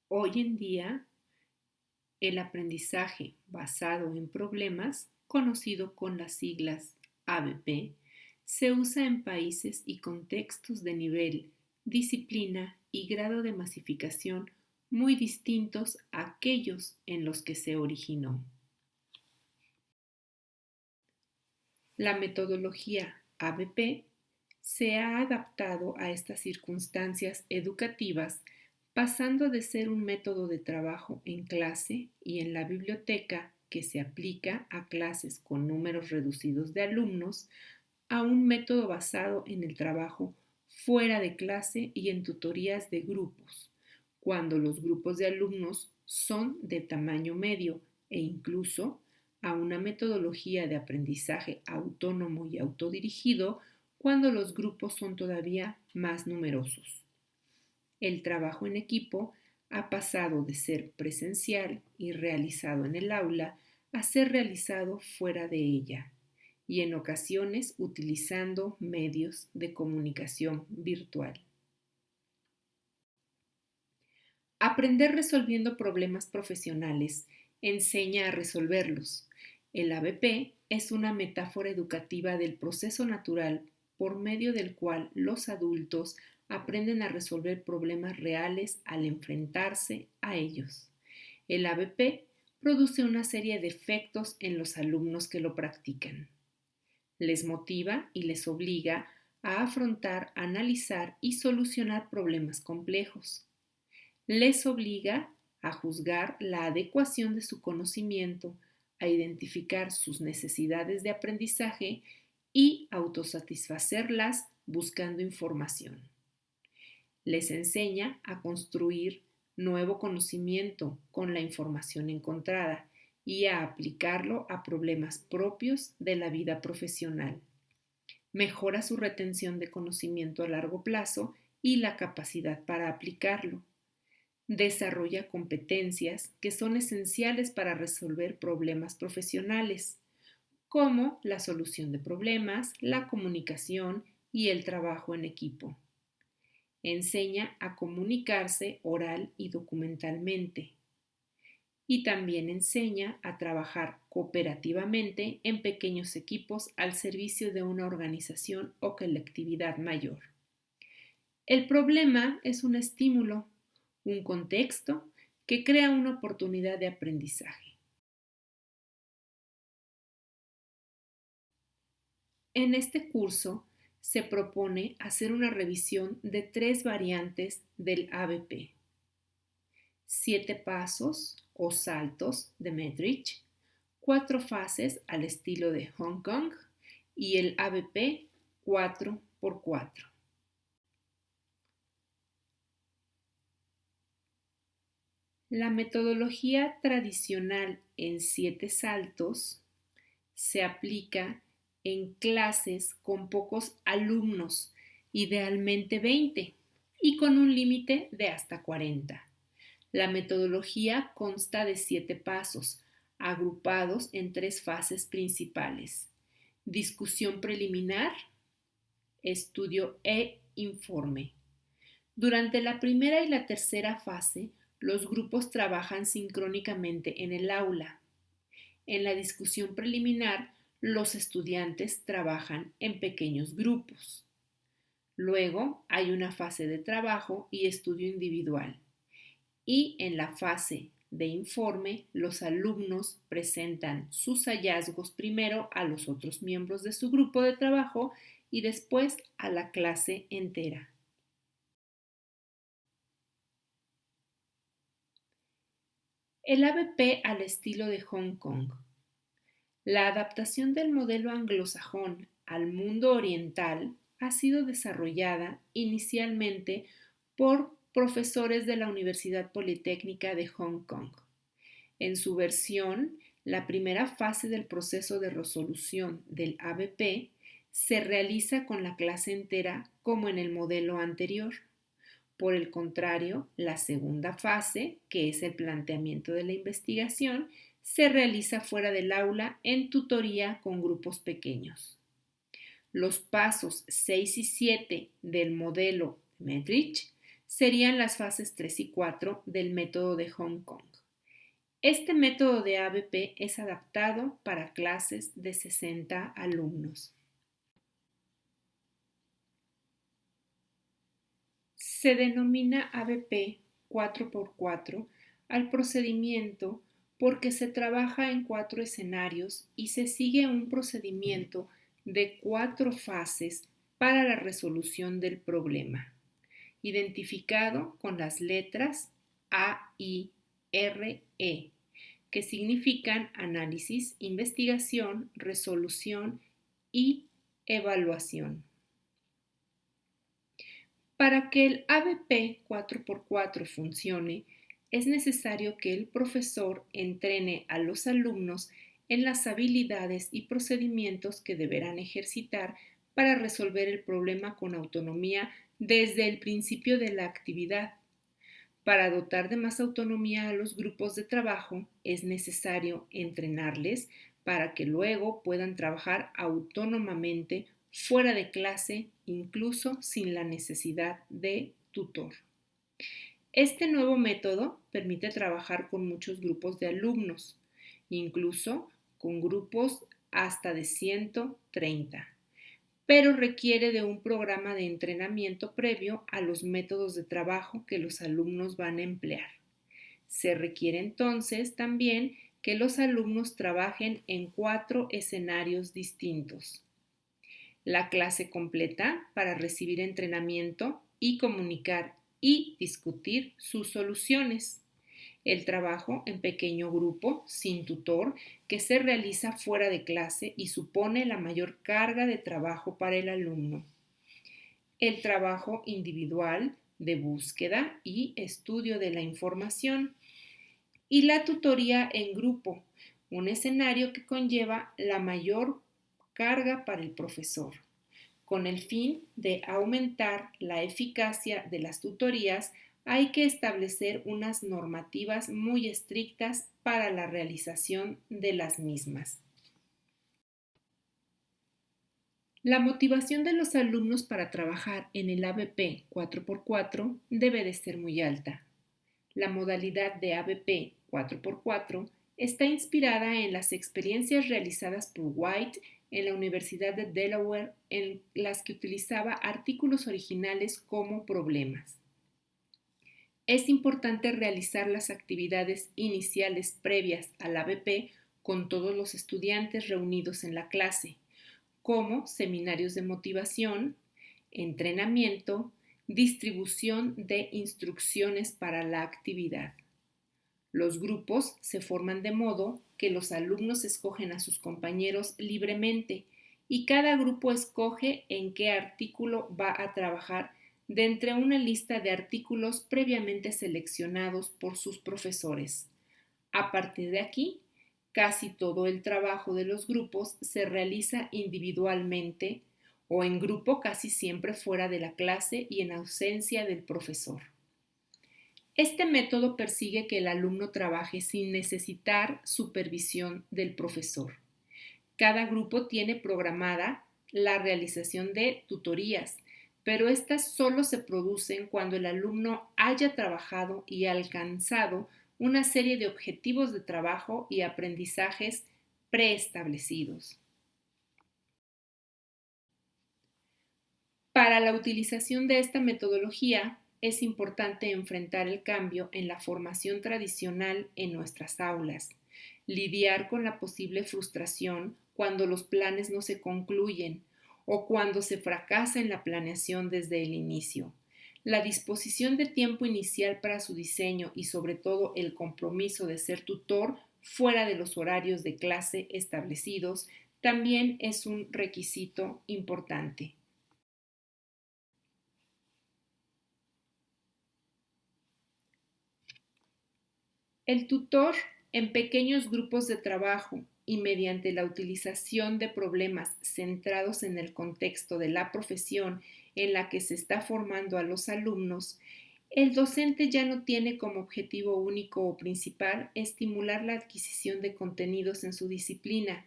Hoy en día, el aprendizaje basado en problemas, conocido con las siglas ABP, se usa en países y contextos de nivel, disciplina y grado de masificación muy distintos a aquellos en los que se originó. La metodología ABP se ha adaptado a estas circunstancias educativas, pasando de ser un método de trabajo en clase y en la biblioteca que se aplica a clases con números reducidos de alumnos, a un método basado en el trabajo fuera de clase y en tutorías de grupos, cuando los grupos de alumnos son de tamaño medio, e incluso a una metodología de aprendizaje autónomo y autodirigido cuando los grupos son todavía más numerosos. El trabajo en equipo ha pasado de ser presencial y realizado en el aula a ser realizado fuera de ella, y en ocasiones utilizando medios de comunicación virtual. Aprender resolviendo problemas profesionales enseña a resolverlos. El ABP es una metáfora educativa del proceso natural por medio del cual los adultos aprenden a resolver problemas reales al enfrentarse a ellos. El ABP produce una serie de efectos en los alumnos que lo practican. Les motiva y les obliga a afrontar, analizar y solucionar problemas complejos. Les obliga a juzgar la adecuación de su conocimiento, a identificar sus necesidades de aprendizaje y autosatisfacerlas buscando información. Les enseña a construir nuevo conocimiento con la información encontrada y a aplicarlo a problemas propios de la vida profesional. Mejora su retención de conocimiento a largo plazo y la capacidad para aplicarlo. Desarrolla competencias que son esenciales para resolver problemas profesionales, como la solución de problemas, la comunicación y el trabajo en equipo. Enseña a comunicarse oral y documentalmente. Y también enseña a trabajar cooperativamente en pequeños equipos al servicio de una organización o colectividad mayor. El problema es un estímulo, un contexto que crea una oportunidad de aprendizaje. En este curso se propone hacer una revisión de 3 variantes del ABP: 7 pasos o saltos de Medrich, 4 fases al estilo de Hong Kong y el ABP 4x4. La metodología tradicional en 7 saltos se aplica en clases con pocos alumnos, idealmente 20, y con un límite de hasta 40. La metodología consta de 7 pasos, agrupados en 3 fases principales: discusión preliminar, estudio e informe. Durante la primera y la tercera fase, los grupos trabajan sincrónicamente en el aula. En la discusión preliminar, los estudiantes trabajan en pequeños grupos. Luego hay una fase de trabajo y estudio individual. Y en la fase de informe, los alumnos presentan sus hallazgos primero a los otros miembros de su grupo de trabajo y después a la clase entera. El ABP al estilo de Hong Kong. La adaptación del modelo anglosajón al mundo oriental ha sido desarrollada inicialmente por profesores de la Universidad Politécnica de Hong Kong. En su versión, la primera fase del proceso de resolución del ABP se realiza con la clase entera como en el modelo anterior. Por el contrario, la segunda fase, que es el planteamiento de la investigación, se realiza fuera del aula en tutoría con grupos pequeños. Los pasos 6 y 7 del modelo Medrich serían las fases 3 y 4 del método de Hong Kong. Este método de ABP es adaptado para clases de 60 alumnos. Se denomina ABP 4x4 al procedimiento porque se trabaja en 4 escenarios y se sigue un procedimiento de 4 fases para la resolución del problema, identificado con las letras A, I, R, E, que significan análisis, investigación, resolución y evaluación. Para que el ABP 4x4 funcione, es necesario que el profesor entrene a los alumnos en las habilidades y procedimientos que deberán ejercitar para resolver el problema con autonomía desde el principio de la actividad. Para dotar de más autonomía a los grupos de trabajo, es necesario entrenarles para que luego puedan trabajar autónomamente fuera de clase, incluso sin la necesidad de tutor. Este nuevo método permite trabajar con muchos grupos de alumnos, incluso con grupos hasta de 130, pero requiere de un programa de entrenamiento previo a los métodos de trabajo que los alumnos van a emplear. Se requiere entonces también que los alumnos trabajen en 4 escenarios distintos. La clase completa para recibir entrenamiento y comunicar y discutir sus soluciones. El trabajo en pequeño grupo, sin tutor, que se realiza fuera de clase y supone la mayor carga de trabajo para el alumno. El trabajo individual de búsqueda y estudio de la información. Y la tutoría en grupo, un escenario que conlleva la mayor carga para el profesor, con el fin de aumentar la eficacia de las tutorías. Hay que establecer unas normativas muy estrictas para la realización de las mismas. La motivación de los alumnos para trabajar en el ABP 4x4 debe de ser muy alta. La modalidad de ABP 4x4 está inspirada en las experiencias realizadas por White en la Universidad de Delaware, en las que utilizaba artículos originales como problemas. Es importante realizar las actividades iniciales previas al ABP con todos los estudiantes reunidos en la clase, como seminarios de motivación, entrenamiento, distribución de instrucciones para la actividad. Los grupos se forman de modo que los alumnos escogen a sus compañeros libremente y cada grupo escoge en qué artículo va a trabajar de entre una lista de artículos previamente seleccionados por sus profesores. A partir de aquí, casi todo el trabajo de los grupos se realiza individualmente o en grupo, casi siempre fuera de la clase y en ausencia del profesor. Este método persigue que el alumno trabaje sin necesitar supervisión del profesor. Cada grupo tiene programada la realización de tutorías, pero estas solo se producen cuando el alumno haya trabajado y alcanzado una serie de objetivos de trabajo y aprendizajes preestablecidos. Para la utilización de esta metodología, es importante enfrentar el cambio en la formación tradicional en nuestras aulas, lidiar con la posible frustración cuando los planes no se concluyen o cuando se fracasa en la planeación desde el inicio. La disposición de tiempo inicial para su diseño y sobre todo el compromiso de ser tutor fuera de los horarios de clase establecidos también es un requisito importante. El tutor en pequeños grupos de trabajo y mediante la utilización de problemas centrados en el contexto de la profesión en la que se está formando a los alumnos, el docente ya no tiene como objetivo único o principal estimular la adquisición de contenidos en su disciplina,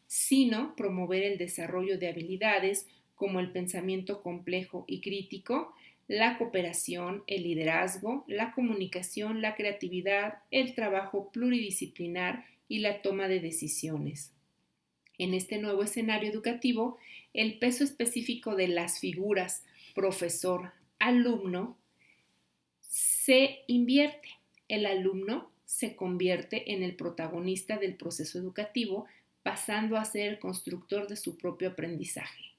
sino promover el desarrollo de habilidades como el pensamiento complejo y crítico, la cooperación, el liderazgo, la comunicación, la creatividad, el trabajo pluridisciplinar y la toma de decisiones. En este nuevo escenario educativo, el peso específico de las figuras profesor-alumno se invierte. El alumno se convierte en el protagonista del proceso educativo, pasando a ser el constructor de su propio aprendizaje.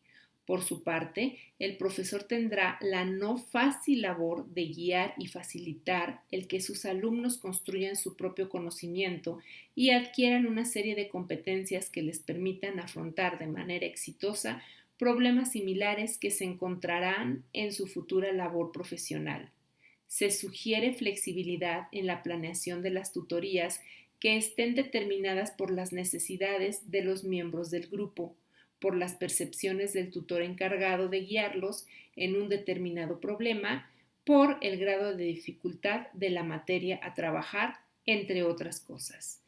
Por su parte, el profesor tendrá la no fácil labor de guiar y facilitar el que sus alumnos construyan su propio conocimiento y adquieran una serie de competencias que les permitan afrontar de manera exitosa problemas similares que se encontrarán en su futura labor profesional. Se sugiere flexibilidad en la planeación de las tutorías que estén determinadas por las necesidades de los miembros del grupo, por las percepciones del tutor encargado de guiarlos en un determinado problema, por el grado de dificultad de la materia a trabajar, entre otras cosas.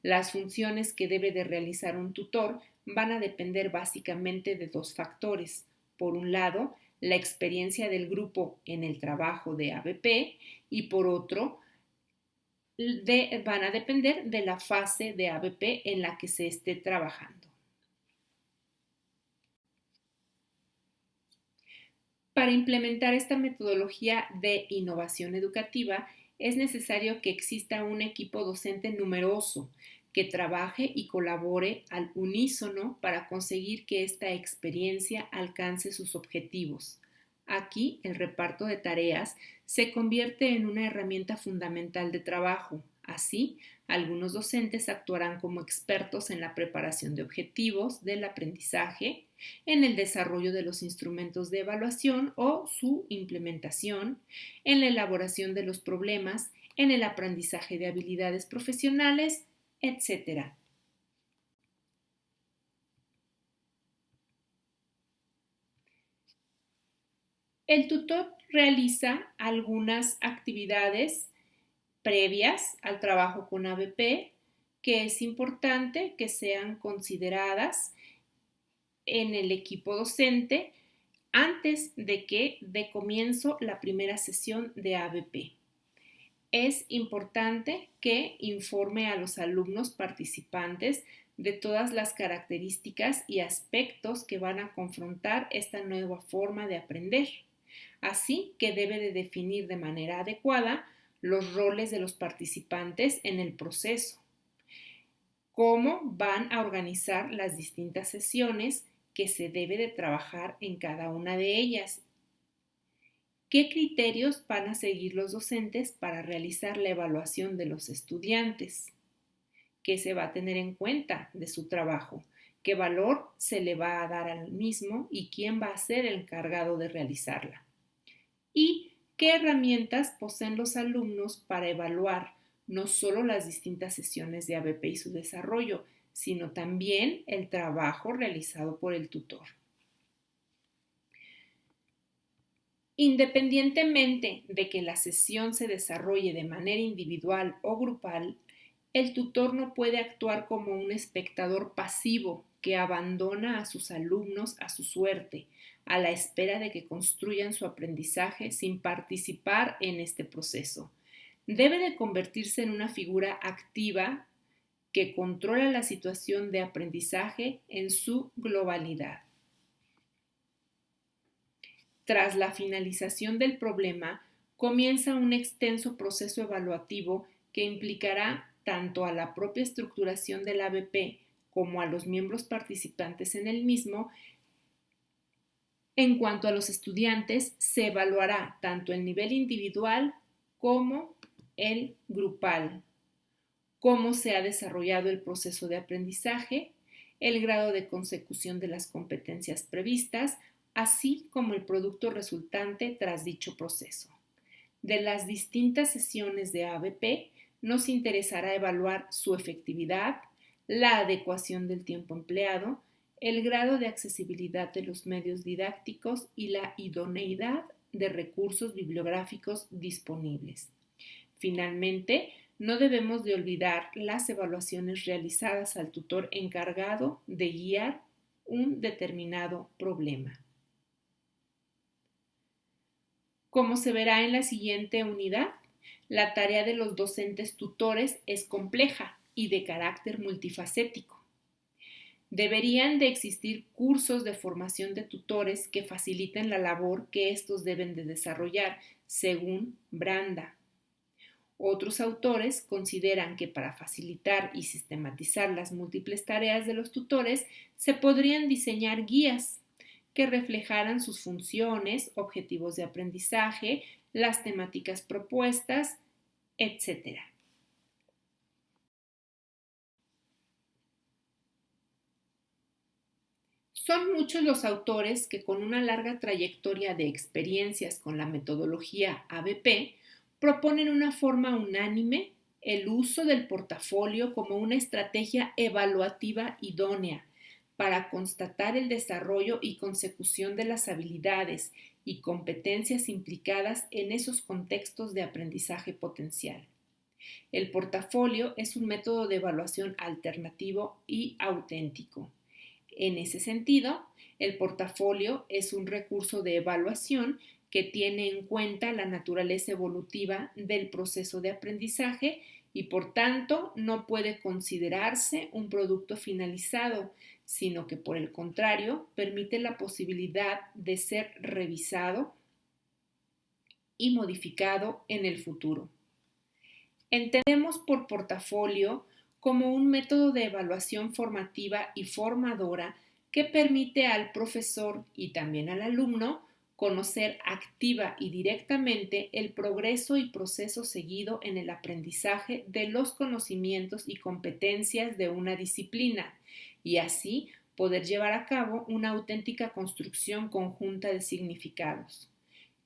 Las funciones que debe de realizar un tutor van a depender básicamente de dos factores. Por un lado, la experiencia del grupo en el trabajo de ABP y por otro, van a depender de la fase de ABP en la que se esté trabajando. Para implementar esta metodología de innovación educativa es necesario que exista un equipo docente numeroso que trabaje y colabore al unísono para conseguir que esta experiencia alcance sus objetivos. Aquí el reparto de tareas se convierte en una herramienta fundamental de trabajo. Así, algunos docentes actuarán como expertos en la preparación de objetivos del aprendizaje, en el desarrollo de los instrumentos de evaluación o su implementación, en la elaboración de los problemas, en el aprendizaje de habilidades profesionales, etc. El tutor realiza algunas actividades previas al trabajo con ABP que es importante que sean consideradas en el equipo docente antes de que dé comienzo la primera sesión de ABP. Es importante que informe a los alumnos participantes de todas las características y aspectos que van a confrontar esta nueva forma de aprender. Así que debe de definir de manera adecuada los roles de los participantes en el proceso, cómo van a organizar las distintas sesiones que se debe de trabajar en cada una de ellas. ¿Qué criterios van a seguir los docentes para realizar la evaluación de los estudiantes? ¿Qué se va a tener en cuenta de su trabajo? ¿Qué valor se le va a dar al mismo y quién va a ser el encargado de realizarla? ¿Y qué herramientas poseen los alumnos para evaluar no solo las distintas sesiones de ABP y su desarrollo, sino también el trabajo realizado por el tutor? Independientemente de que la sesión se desarrolle de manera individual o grupal, el tutor no puede actuar como un espectador pasivo que abandona a sus alumnos a su suerte, a la espera de que construyan su aprendizaje sin participar en este proceso. Debe de convertirse en una figura activa que controla la situación de aprendizaje en su globalidad. Tras la finalización del problema, comienza un extenso proceso evaluativo que implicará tanto a la propia estructuración del ABP como a los miembros participantes en el mismo. En cuanto a los estudiantes, se evaluará tanto el nivel individual como el grupal, cómo se ha desarrollado el proceso de aprendizaje, el grado de consecución de las competencias previstas, así como el producto resultante tras dicho proceso. De las distintas sesiones de ABP, nos interesará evaluar su efectividad, la adecuación del tiempo empleado, el grado de accesibilidad de los medios didácticos y la idoneidad de recursos bibliográficos disponibles. Finalmente, no debemos de olvidar las evaluaciones realizadas al tutor encargado de guiar un determinado problema. Como se verá en la siguiente unidad, la tarea de los docentes tutores es compleja y de carácter multifacético. Deberían de existir cursos de formación de tutores que faciliten la labor que estos deben de desarrollar, según Branda. Otros autores consideran que para facilitar y sistematizar las múltiples tareas de los tutores se podrían diseñar guías que reflejaran sus funciones, objetivos de aprendizaje, las temáticas propuestas, etc. Son muchos los autores que con una larga trayectoria de experiencias con la metodología ABP proponen una forma unánime el uso del portafolio como una estrategia evaluativa idónea para constatar el desarrollo y consecución de las habilidades y competencias implicadas en esos contextos de aprendizaje potencial. El portafolio es un método de evaluación alternativo y auténtico. En ese sentido, el portafolio es un recurso de evaluación que tiene en cuenta la naturaleza evolutiva del proceso de aprendizaje y por tanto no puede considerarse un producto finalizado, sino que por el contrario permite la posibilidad de ser revisado y modificado en el futuro. Entendemos por portafolio como un método de evaluación formativa y formadora que permite al profesor y también al alumno conocer activa y directamente el progreso y proceso seguido en el aprendizaje de los conocimientos y competencias de una disciplina y así poder llevar a cabo una auténtica construcción conjunta de significados.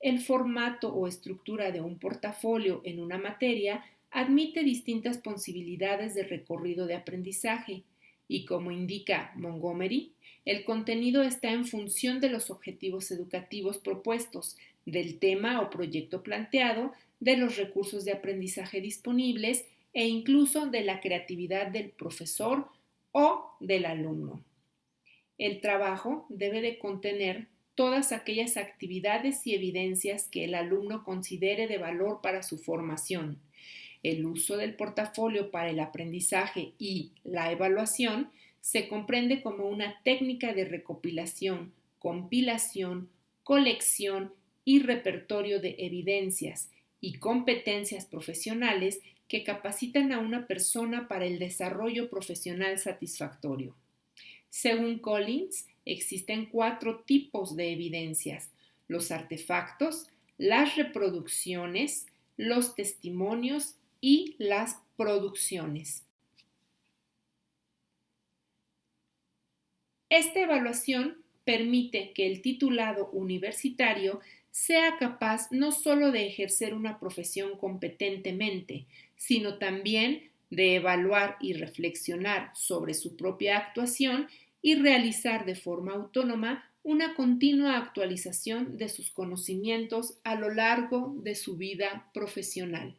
El formato o estructura de un portafolio en una materia admite distintas posibilidades de recorrido de aprendizaje y, como indica Montgomery, el contenido está en función de los objetivos educativos propuestos, del tema o proyecto planteado, de los recursos de aprendizaje disponibles e incluso de la creatividad del profesor o del alumno. El trabajo debe de contener todas aquellas actividades y evidencias que el alumno considere de valor para su formación. El uso del portafolio para el aprendizaje y la evaluación se comprende como una técnica de recopilación, compilación, colección y repertorio de evidencias y competencias profesionales que capacitan a una persona para el desarrollo profesional satisfactorio. Según Collins, existen 4 tipos de evidencias: los artefactos, las reproducciones, los testimonios y las producciones. Esta evaluación permite que el titulado universitario sea capaz no solo de ejercer una profesión competentemente, sino también de evaluar y reflexionar sobre su propia actuación y realizar de forma autónoma una continua actualización de sus conocimientos a lo largo de su vida profesional.